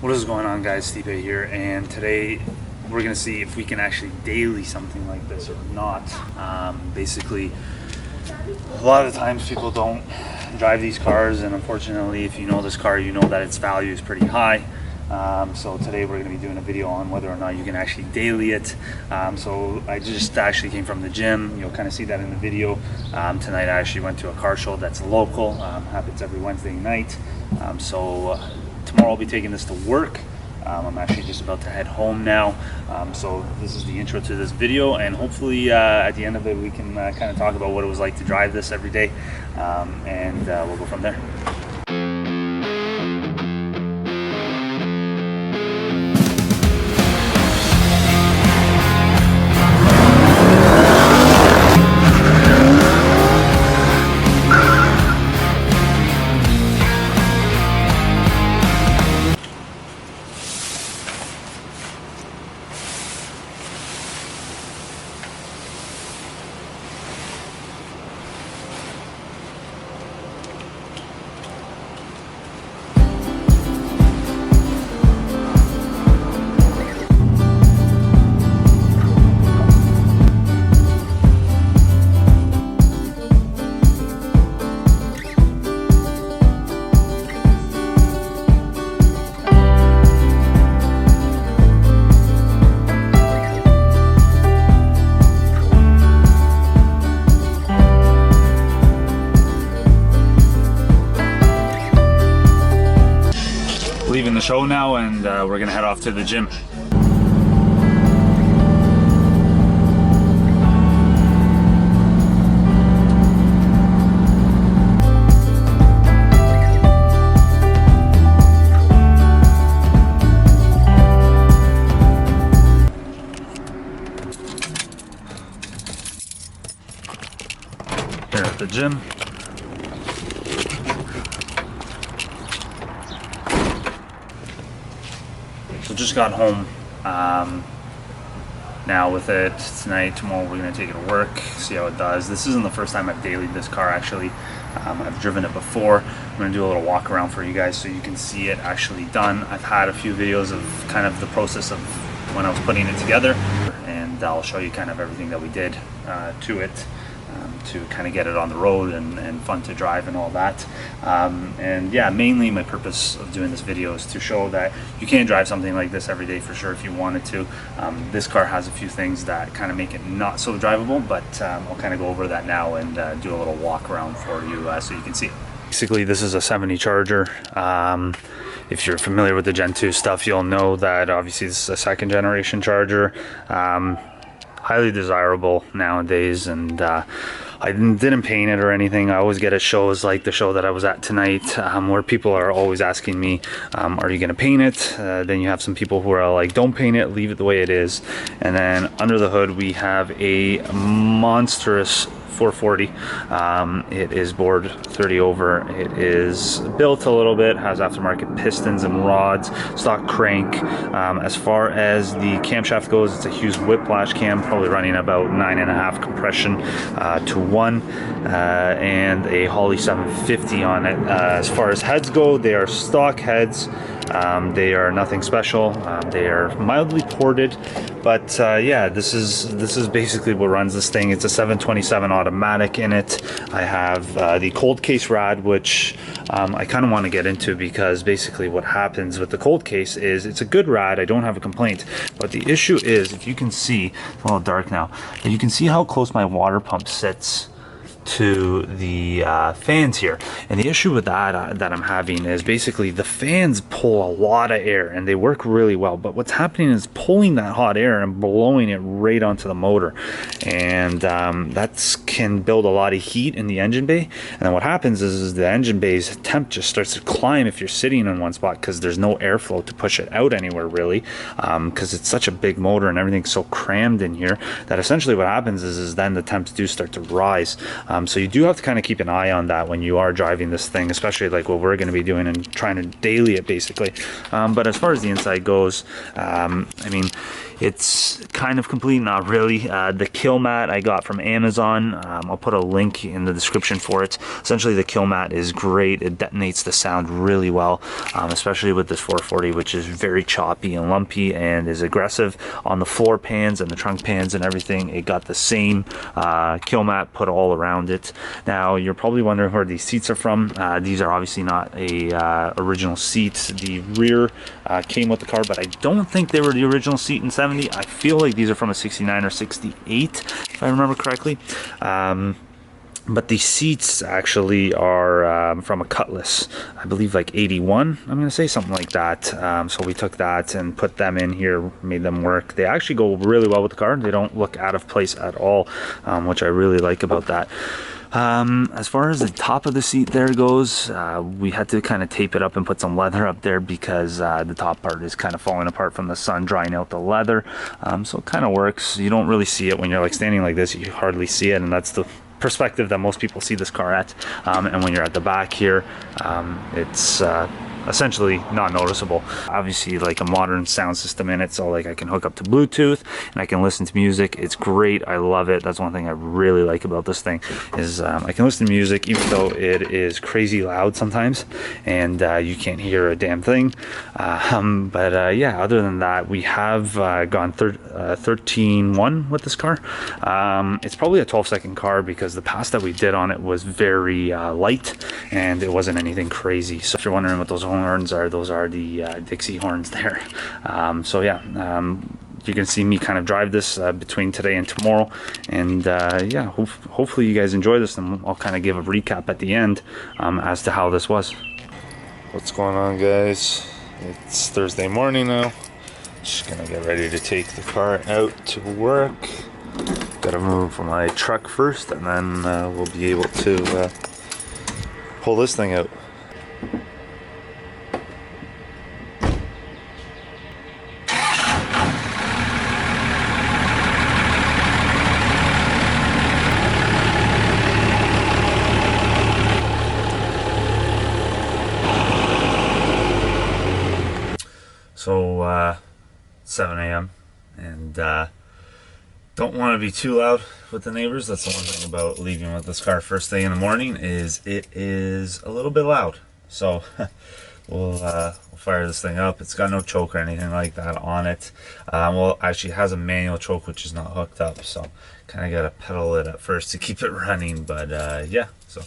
What is going on, guys? Steve here, and today we're gonna see if we can actually daily something like this or not. Basically, a lot of times people don't drive these cars, and unfortunately, if you know this car, you know that its value is pretty high. So today we're going to be doing a video on whether or not you can actually daily it. So I just actually came from the gym. You'll kind of see that in the video. Tonight I actually went to a car show that's local. Happens every Wednesday night. Tomorrow I'll be taking this to work. I'm actually just about to head home now. So this is the intro to this video, and hopefully at the end of it we can kind of talk about what it was like to drive this every day, and we'll go from there. Leaving the show now, and we're gonna head off to the gym. Here at the gym. So just got home. Now with it tonight, tomorrow we're gonna take it to work, see how it does. This isn't the first time I've dailied this car actually. I've driven it before. I'm gonna do a little walk around for you guys so you can see it actually done. I've had a few videos of kind of the process of when I was putting it together, and I'll show you kind of everything that we did to it. To kind of get it on the road and fun to drive and all that. And yeah, mainly my purpose of doing this video is to show that you can drive something like this every day for sure if you wanted to. This car has a few things that kind of make it not so drivable, but I'll kind of go over that now and do a little walk around for you so you can see it. Basically, this is a 70 Charger. If you're familiar with the Gen 2 stuff, you'll know that obviously this is a second generation Charger. Highly desirable nowadays, and I didn't paint it or anything. I always get at shows like the show that I was at tonight, where people are always asking me, are you gonna paint it? Then you have some people who are like, don't paint it, leave it the way it is. And then under the hood we have a monstrous 440. It is bored 30 over. It is built a little bit, has aftermarket pistons and rods, stock crank. As far as the camshaft goes, it's a Hughes Whiplash cam, probably running about 9.5 compression to 1, and a Holley 750 on it. As far as heads go, they are stock heads. They are nothing special. They are mildly ported, but yeah, this is basically what runs this thing. It's a 727 automatic in it. I have the cold case rad, which I kind of want to get into, because basically what happens with the cold case is it's a good rad. I don't have a complaint, but the issue is, if you can see, it's a little dark now, but you can see how close my water pump sits to the fans here. And the issue with that that I'm having is basically the fans pull a lot of air and they work really well, but what's happening is pulling that hot air and blowing it right onto the motor, and that can build a lot of heat in the engine bay. And then what happens is the engine bay's temp just starts to climb if you're sitting in one spot, because there's no airflow to push it out anywhere really, because it's such a big motor and everything's so crammed in here that essentially what happens is then the temps do start to rise. So you do have to kind of keep an eye on that when you are driving this thing, especially like what we're going to be doing and trying to daily it basically. But as far as the inside goes, I mean, it's kind of complete, not really. The kill mat I got from Amazon. I'll put a link in the description for it. Essentially, the kill mat is great. It detonates the sound really well, especially with this 440, which is very choppy and lumpy and is aggressive on the floor pans and the trunk pans and everything. It got the same kill mat put all around it. Now, you're probably wondering where these seats are from. These are obviously not a original seat. The rear came with the car, but I don't think they were the original seat in 70. I feel like these are from a 69 or 68, if I remember correctly. But the seats actually are from a Cutlass, I believe like 81, I'm going to say, something like that. So we took that and put them in here, made them work. They actually go really well with the car. They don't look out of place at all, which I really like about that. As far as the top of the seat there goes, we had to kind of tape it up and put some leather up there because the top part is kind of falling apart from the sun drying out the leather. So it kind of works. You don't really see it when you're like standing like this. You hardly see it, and that's the perspective that most people see this car at. And when you're at the back here, it's essentially not noticeable. Obviously, like a modern sound system in it, so like I can hook up to Bluetooth and I can listen to music. It's great. I love it. That's one thing I really like about this thing is I can listen to music even though it is crazy loud sometimes and you can't hear a damn thing. Yeah, other than that, we have gone 13.1 with this car. It's probably a 12-second car because the pass that we did on it was very light and it wasn't anything crazy. So if you're wondering what those horns are, those are the Dixie horns there. You can see me kind of drive this between today and tomorrow, and yeah, hopefully you guys enjoy this, and I'll kind of give a recap at the end as to how this was. What's going on, guys? It's Thursday morning now. Just gonna get ready to take the car out to work. Gotta move my truck first, and then we'll be able to pull this thing out. So 7 a.m. and don't want to be too loud with the neighbors. That's the one thing about leaving with this car first thing in the morning is it is a little bit loud. So we'll fire this thing up. It's got no choke or anything like that on it. Well, actually it has a manual choke which is not hooked up, so kind of got to pedal it at first to keep it running, but yeah, so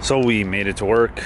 So we made it to work.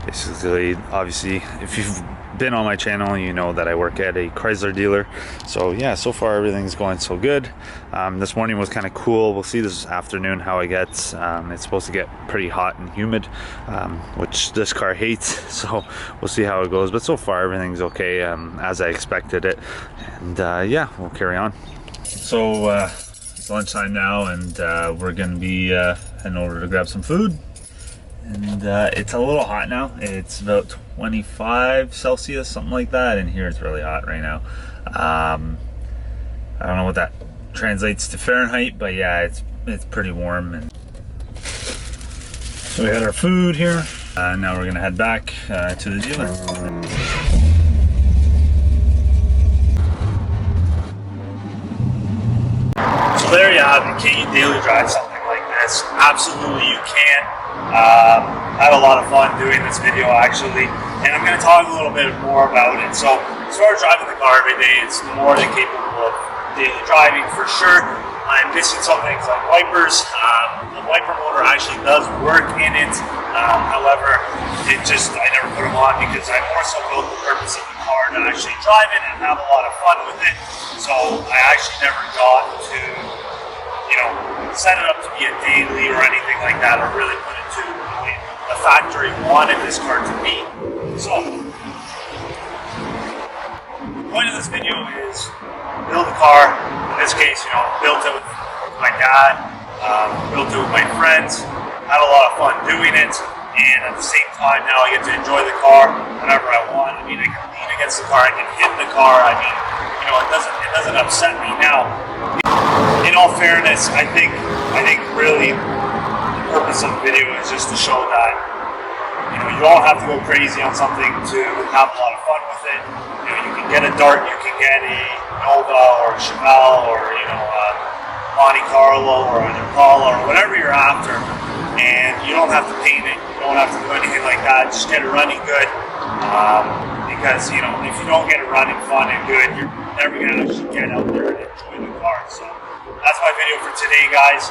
Basically, obviously, if you've been on my channel, you know that I work at a Chrysler dealer. So yeah, so far everything's going so good. This morning was kind of cool. We'll see this afternoon how it gets. It's supposed to get pretty hot and humid, which this car hates. So we'll see how it goes. But so far everything's okay, as I expected it. And yeah, we'll carry on. So it's lunchtime now, and we're gonna be heading over to grab some food. And it's a little hot now. It's about 25 Celsius, something like that. And here it's really hot right now. I don't know what that translates to Fahrenheit, but yeah, it's pretty warm. And so we had our food here. Now we're gonna head back to the dealer. So there you have it. Can you daily drive something like this? Absolutely, you can. I had a lot of fun doing this video actually, and I'm going to talk a little bit more about it. So as far as driving the car every day, it's more than capable of daily driving for sure. I'm missing some things like wipers. The wiper motor actually does work in it. However, I never put them on because I more so built the purpose of the car to actually drive it and have a lot of fun with it. So I actually never got to, set it up to be a daily or anything like that, or really put it to the factory wanted this car to be. So the point of this video is build a car. In this case, built it with my dad, built it with my friends, had a lot of fun doing it, and at the same time now I get to enjoy the car whenever I want. I mean, I can lean against the car, I can hit the car. I mean, it doesn't upset me now. In all fairness, I think really the purpose of the video is just to show that you don't have to go crazy on something to have a lot of fun with it. You can get a Dart, you can get a Nova or a Chevelle or Monte Carlo or an Impala or whatever you're after, and you don't have to paint it. You don't have to do anything like that. Just get it running good. Because if you don't get it running fun and good, you're never gonna actually get out there and enjoy the car. So that's my video for today, guys.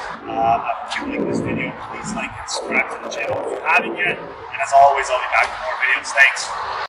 If you like this video, please like and subscribe to the channel if you haven't yet. And as always, I'll be back with more videos. Thanks.